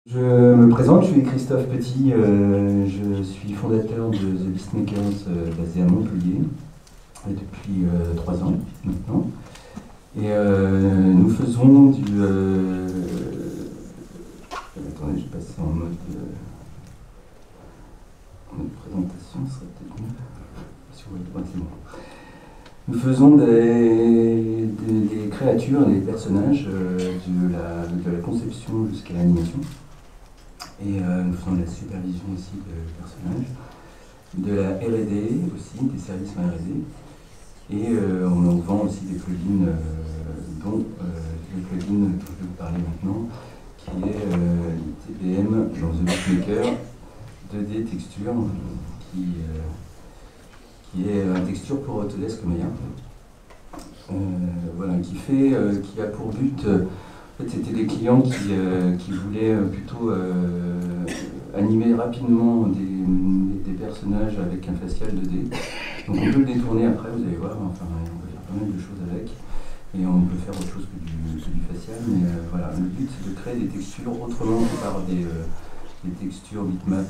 Je me présente, je suis Christophe Petit, je suis fondateur de The Beastmakers basé à Montpellier depuis 3 ans maintenant. Et nous faisons du... attendez, je passe en mode présentation, ce serait peut-être mieux. Si vous voyez, ouais, c'est bon. Nous faisons des créatures, des personnages de la conception jusqu'à l'animation. Et nous faisons de la supervision aussi de personnages, de la R&D aussi, des services en R&D. Et on en vend aussi des plugins, dont le plugin dont je vais vous parler maintenant, qui est TBM dans The Beastmaker 2D Texture, qui est une texture pour Autodesk Maya. Voilà, qui a pour but... En fait, c'était des clients qui voulaient plutôt animer rapidement des personnages avec un facial 2D. Donc on peut le détourner après, vous allez voir, enfin, on peut faire pas mal de choses avec. Et on peut faire autre chose que du facial. Mais voilà, le but c'est de créer des textures autrement que par des textures bitmap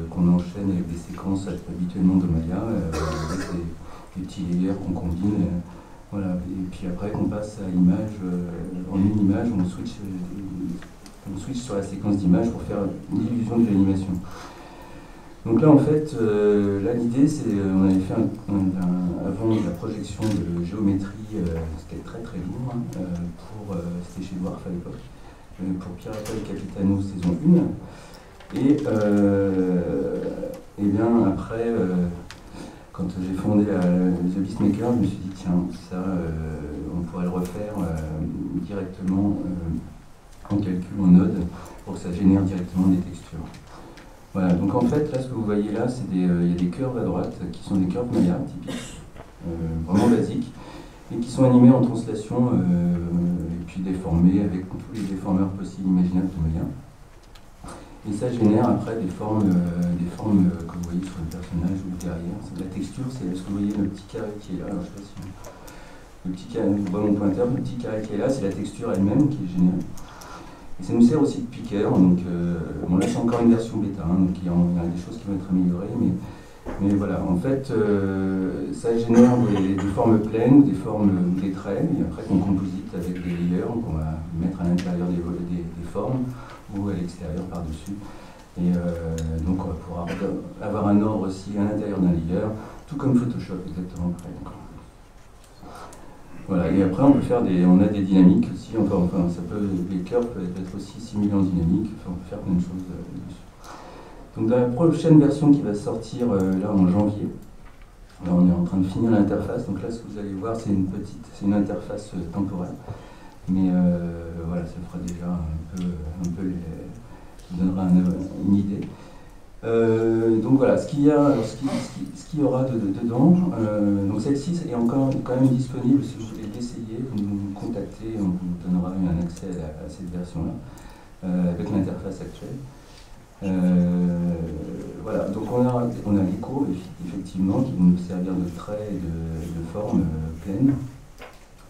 qu'on enchaîne avec des séquences habituellement de Maya, avec des petits layers qu'on combine. Voilà, et puis après qu'on passe à l'image, en une image, on switch sur la séquence d'image pour faire l'illusion de l'animation. Donc là en fait, là l'idée c'est, on avait fait avant la projection de géométrie, c'était très très lourd, c'était chez Dwarf à l'époque, pour Pirata et Capitano saison 1. Et bien après... Quand j'ai fondé The Beastmaker, je me suis dit, tiens, ça, on pourrait le refaire directement en calcul en node pour que ça génère directement des textures. Voilà, donc en fait, là, ce que vous voyez là, il y a des curves à droite qui sont des curves Maya typiques, vraiment basiques, et qui sont animées en translation et puis déformées avec tous les déformeurs possibles imaginables de Maya. Et ça génère après des formes que vous voyez sur le personnage ou derrière. La texture, c'est ce que vous voyez, le petit carré qui est là. Alors, je sais pas si le petit carré, vous voyez mon pointeur, le petit carré qui est là, c'est la texture elle-même qui est générée. Et ça nous sert aussi de piqueur. Donc, bon, là, c'est encore une version bêta, hein, donc il y a des choses qui vont être améliorées. Mais voilà, en fait, ça génère des formes pleines ou des formes, des traits, et après qu'on composite avec des layers qu'on va mettre à l'intérieur des formes ou à l'extérieur par-dessus. Et donc on va pouvoir avoir un ordre aussi à l'intérieur d'un layer, tout comme Photoshop exactement pareil. Voilà, et après on a des dynamiques aussi, les curves peuvent être aussi simulés en dynamique, enfin, on peut faire plein de choses dessus. Donc dans la prochaine version qui va sortir là en janvier, là on est en train de finir l'interface, donc là ce que vous allez voir c'est une interface temporaire. Mais voilà, ça fera déjà un peu qui donnera une idée. Donc voilà, ce qu'il y aura dedans, donc celle-ci est encore quand même disponible si vous voulez l'essayer, vous nous contactez, on vous donnera un accès à cette version-là, avec l'interface actuelle. Voilà, donc on a les courbes, effectivement, qui vont nous servir de traits et de formes pleines.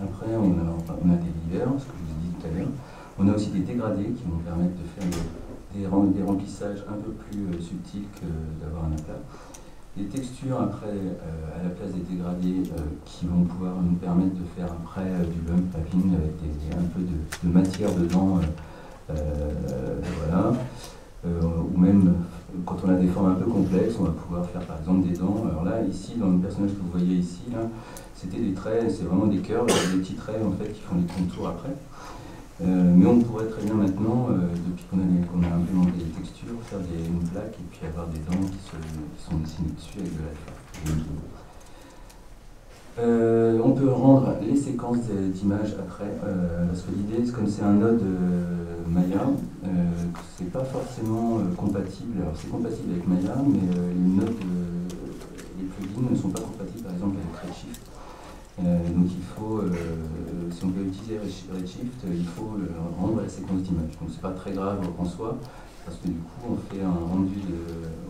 Après, on a des layers, ce que je vous ai dit tout à l'heure. On a aussi des dégradés qui vont permettre de faire des remplissages un peu plus subtils que d'avoir un aplat. Des textures après, à la place des dégradés, qui vont pouvoir nous permettre de faire après du bump mapping avec un peu de matière dedans. Voilà. Ou même quand on a des formes un peu complexes, on va pouvoir faire par exemple des dents. Alors là, ici, dans le personnage que vous voyez ici, là, c'était des traits, c'est vraiment des curves, des petits traits en fait qui font les contours après. Mais on pourrait très bien maintenant, depuis qu'on a implémenté les textures, faire une plaque et puis avoir des dents qui sont dessinées dessus avec de l'alpha. On peut rendre les séquences d'images après, parce que l'idée, comme c'est un node Maya, c'est pas forcément compatible. Alors c'est compatible avec Maya, mais les plugins ne sont pas compatibles par exemple avec Redshift. Donc il faut, si on veut utiliser Redshift, il faut rendre la séquence d'image. Donc c'est pas très grave en soi, parce que du coup on fait un rendu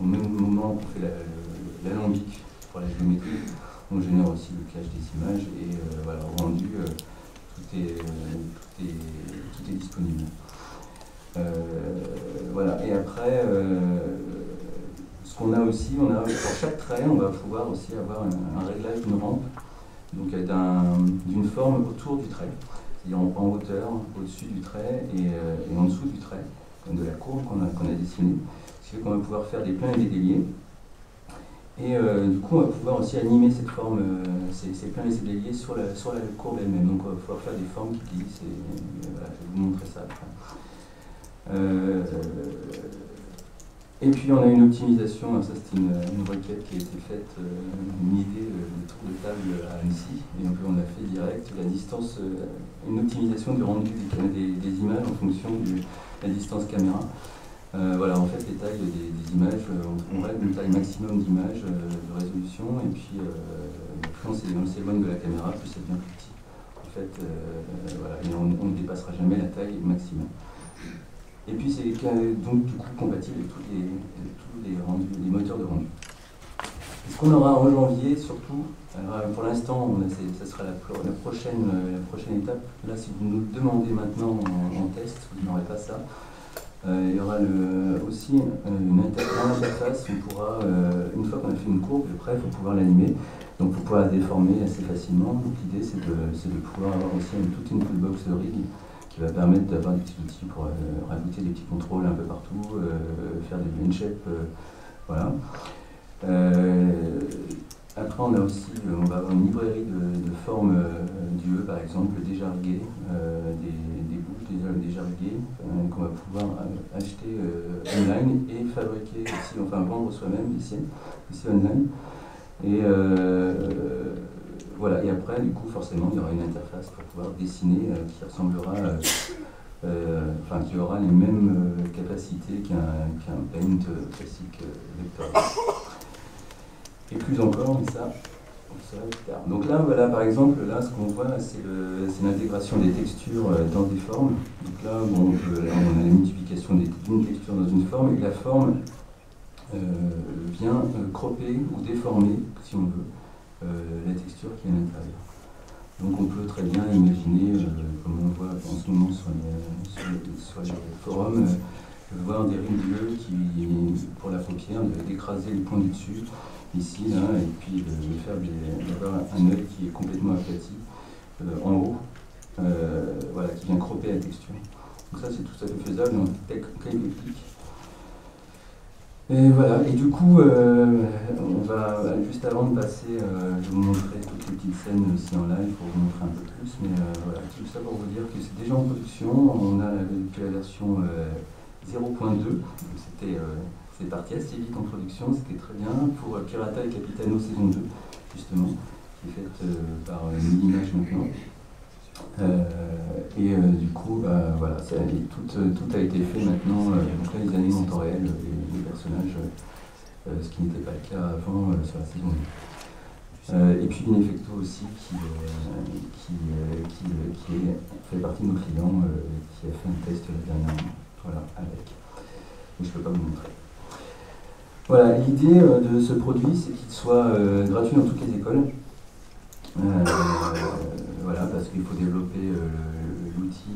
au même moment qu'on fait l'alambic pour la géométrie, on génère aussi le cache des images et voilà, au rendu, tout est disponible. après, ce qu'on a aussi, pour chaque trait, on va pouvoir aussi avoir un réglage d'une rampe, donc d'une forme autour du trait, c'est-à-dire en hauteur, au-dessus du trait et en dessous du trait, de la courbe qu'on a dessinée. Ce qui fait qu'on va pouvoir faire des pleins et des déliés. Et du coup, on va pouvoir aussi animer cette forme, ces pleins et ces déliés sur la courbe elle-même. Donc, on va pouvoir faire des formes qui glissent. Et voilà, je vais vous montrer ça après. Et puis, on a une optimisation. Ça, c'était une requête qui a été faite, une idée de tour de table à Annecy. Et donc, on l'a fait direct. La distance, une optimisation du rendu des images en fonction de la distance caméra. Voilà, en fait, les tailles des images, on règle une taille maximum d'images de résolution, et puis plus on s'éloigne de la caméra, plus ça devient plus petit. En fait, voilà, et on ne dépassera jamais la taille maximum. Et puis c'est donc du coup compatible avec tous les moteurs de rendu. Et ce qu'on aura en janvier, surtout, alors, pour l'instant, ça sera la prochaine étape. Là, si vous nous le demandez maintenant en test, vous n'aurez pas ça. Il y aura aussi une interface. On pourra, une fois qu'on a fait une courbe, après, il faut pouvoir l'animer. Donc, pour pouvoir la déformer assez facilement. Donc, l'idée, c'est de pouvoir avoir aussi toute une toolbox de rig qui va permettre d'avoir des petits outils pour rajouter des petits contrôles un peu partout, faire des plane shapes, voilà. Après, on va avoir une librairie de formes d'UE, par exemple, déjà riguées, des bouches déjà riguées, qu'on va pouvoir acheter online et fabriquer aussi, enfin vendre soi-même ici online. Et voilà, et après, du coup, forcément, il y aura une interface pour pouvoir dessiner qui ressemblera, enfin, qui aura les mêmes capacités qu'un paint classique vectoriel. Et plus encore, mais ça, on saura plus tard. Donc là, voilà, par exemple, là, ce qu'on voit, c'est l'intégration des textures dans des formes. Donc là, bon, on a la multiplication d'une texture dans une forme, et la forme vient cropper ou déformer, si on veut, la texture qui est à l'intérieur. Donc on peut très bien imaginer, comme on voit en ce moment sur les forums, voir des rimes bleues qui, pour la paupière, d'écraser le point du dessus, ici, là, et puis d'avoir un œil qui est complètement aplati en haut, voilà, qui vient cropper la texture. Donc ça, c'est tout à fait faisable en quelques clics. Et voilà, et du coup, on va, juste avant de passer, je vais vous montrer toutes les petites scènes aussi en live pour vous montrer un peu plus, mais voilà, tout ça pour vous dire que c'est déjà en production. On a la version 0.2, c'est parti assez vite en production, c'était très bien, pour Pirata et Capitano saison 2, justement, qui est faite par Mini-Image maintenant. Du coup, voilà, tout a été fait maintenant. Donc là, ils animent en temps réel les personnages, ce qui n'était pas le cas avant sur la saison 2. Et puis Ineffecto aussi, qui fait partie de nos clients, qui a fait un test la dernière, voilà, avec. Mais je ne peux pas vous montrer. Voilà, l'idée de ce produit, c'est qu'il soit gratuit dans toutes les écoles. Voilà, parce qu'il faut développer l'outil.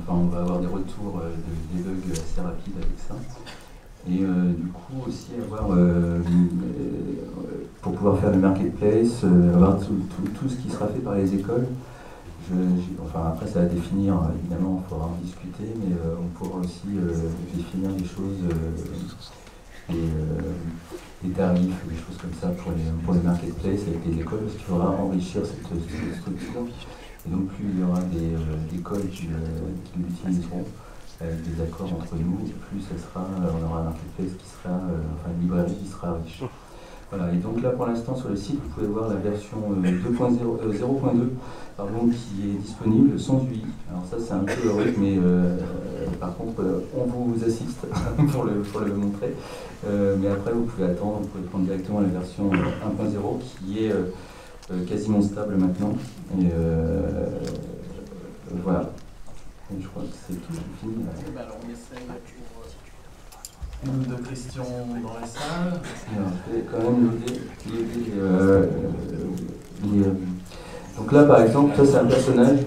On va avoir des retours des bugs assez rapides avec ça. Et du coup aussi avoir, pour pouvoir faire le marketplace, avoir tout ce qui sera fait par les écoles. Enfin après ça va définir, évidemment il faudra en discuter, mais on pourra aussi définir des choses, des tarifs, des choses comme ça pour les marketplaces avec les écoles, parce qu'il faudra enrichir cette structure. Et donc plus il y aura des écoles qui l'utiliseront, avec des accords entre nous, plus on aura un marketplace qui sera, enfin une librairie qui sera riche. Voilà, et donc là pour l'instant sur le site, vous pouvez voir la version 0.2 qui est disponible sans UI. Alors ça c'est un peu horrible, mais par contre on vous assiste pour le montrer. Mais après vous pouvez attendre, vous pouvez prendre directement la version 1.0 qui est quasiment stable maintenant. Et voilà. Et je crois que c'est tout fini. Alors on essaye pour une ou deux questions dans la salle. Alors, je vais quand même loader donc là par exemple, ça c'est un personnage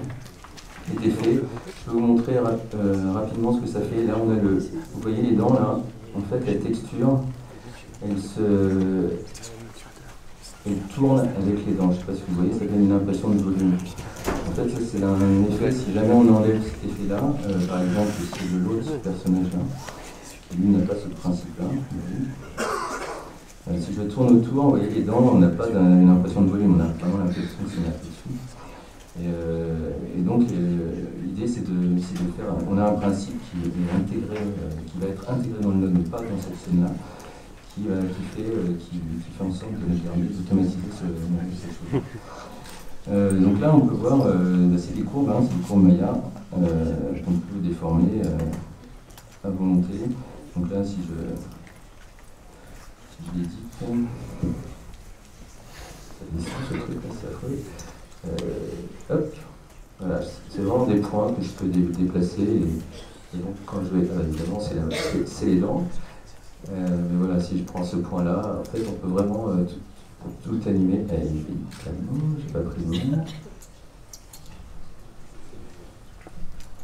était fait. Je peux vous montrer rapidement ce que ça fait. Là, on a vous voyez les dents là. En fait, la texture, elle tourne avec les dents. Je ne sais pas si vous voyez, ça donne une impression de volume. En fait, ça c'est un effet. Si jamais on enlève cet effet-là, par exemple, c'est de l'autre personnage-là, qui lui n'a pas ce principe-là. Si je tourne autour, vous voyez les dents, on n'a pas une impression de volume, on a vraiment l'impression que c'est une impression. Et donc l'idée c'est de faire, on a un principe qui est intégré, qui va être intégré dans le node, mais pas dans cette scène-là, qui fait en sorte d'automatiser cette chose. Donc là on peut voir, c'est des courbes, c'est des courbes Maya qu'on peut déformer à volonté. Donc là si je l'édite, ce truc là c'est affreux. Hop, voilà, c'est vraiment des points que je peux déplacer et donc quand je vais, évidemment c'est les dents, mais voilà, si je prends ce point là, en fait on peut vraiment tout animer. J'ai pas pris le nom.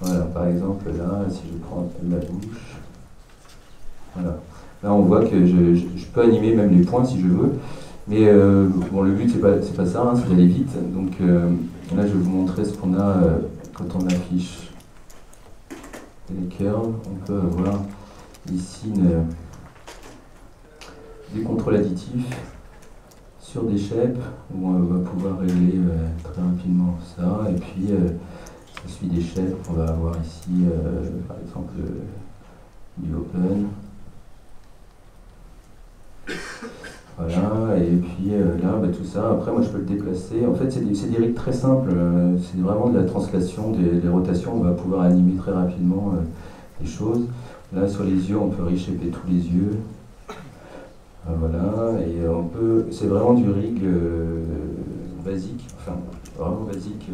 Voilà, par exemple là, si je prends la bouche, voilà, là on voit que je peux animer même les points si je veux. Mais bon, le but, c'est pas ça, c'est d'aller vite. Donc là, je vais vous montrer ce qu'on a quand on affiche les curves. On peut avoir ici des contrôles additifs sur des shapes où on va pouvoir régler très rapidement ça. Et puis, ça suit des shapes. On va avoir ici, par exemple, du open. Voilà, et puis là, tout ça, après moi je peux le déplacer. En fait, c'est des rigs très simples, c'est vraiment de la translation des rotations. On va pouvoir animer très rapidement les choses. Là, sur les yeux, on peut reshaper tous les yeux. Voilà, et c'est vraiment du rig basique, enfin vraiment basique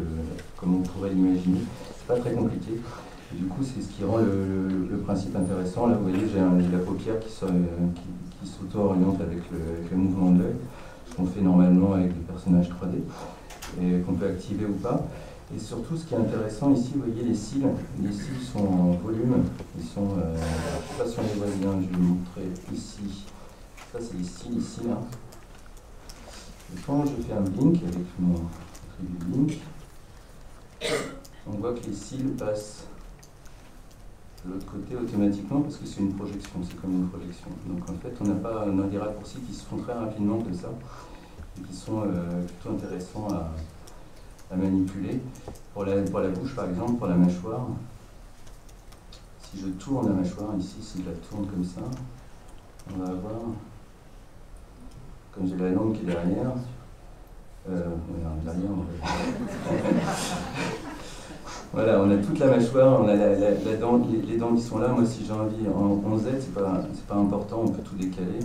comme on pourrait l'imaginer. C'est pas très compliqué. Et du coup, c'est ce qui rend le principe intéressant. Là, vous voyez, j'ai la paupière qui s'auto-oriente avec le mouvement de l'œil, ce qu'on fait normalement avec des personnages 3D, et qu'on peut activer ou pas. Et surtout, ce qui est intéressant ici, vous voyez les cils. Les cils sont en volume. Ils sont, je ne sais pas si on les voit bien, je vais vous montrer ici. Ça, c'est les cils ici, là. Et quand je fais un blink avec mon attribut blink, on voit que les cils passent de l'autre côté automatiquement parce que c'est une projection, c'est comme une projection. Donc en fait, on a des raccourcis qui se font très rapidement comme ça et qui sont plutôt intéressants à manipuler. Pour la bouche, par exemple, pour la mâchoire, si je tourne la mâchoire ici, si je la tourne comme ça, on va avoir, comme j'ai la langue qui est derrière, derrière, voilà, on a toute la mâchoire, on a les dents qui sont là. Moi, si j'ai envie, en Z, c'est pas important, on peut tout décaler.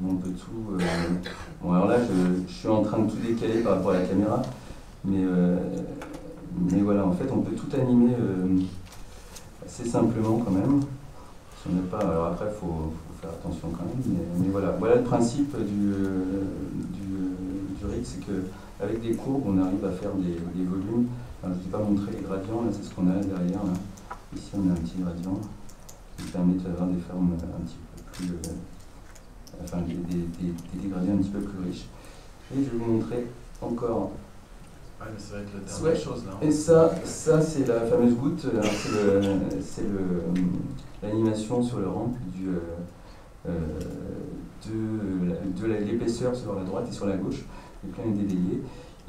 On peut tout. Bon, alors là, je suis en train de tout décaler par rapport à la caméra, mais voilà, en fait, on peut tout animer assez simplement quand même. Si on n'a pas, alors après, faut faire attention quand même, mais voilà. Voilà le principe du rig, c'est que avec des courbes, on arrive à faire des volumes. Alors, je ne vous ai pas montré les gradients, là c'est ce qu'on a derrière. Là. Ici on a un petit gradient qui permet d'avoir des formes un petit peu plus, enfin des gradients un petit peu plus riches. Et je vais vous montrer encore. Ouais, mais ça va être la dernière chose là. Et ça c'est la fameuse goutte, c'est l'animation sur le ramp de l'épaisseur sur la droite et sur la gauche. Le plan est délayé.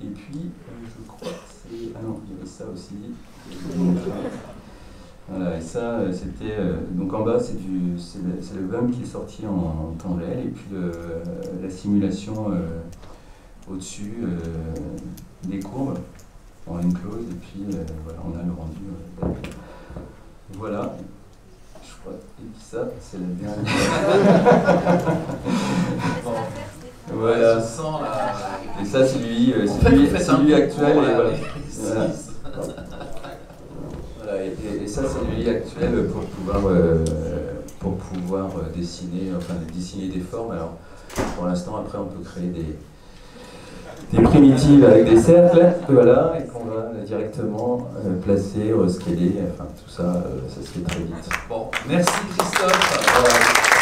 Et puis, je crois que c'est... Ah non, il y avait ça aussi. Voilà, et ça, c'était... donc en bas, c'est le bump qui est sorti en temps réel, et puis la simulation au-dessus des courbes en une close, et puis voilà, on a le rendu. Voilà. Je crois. Et puis ça, c'est la dernière. Voilà. Et ça, c'est lui actuel. Et voilà. Voilà. Et ça, c'est lui actuel pour pouvoir dessiner des formes. Alors, pour l'instant, après, on peut créer des primitives avec des cercles, voilà, et qu'on va directement placer, scaler, enfin tout ça, ça se fait très vite. Bon, merci Christophe.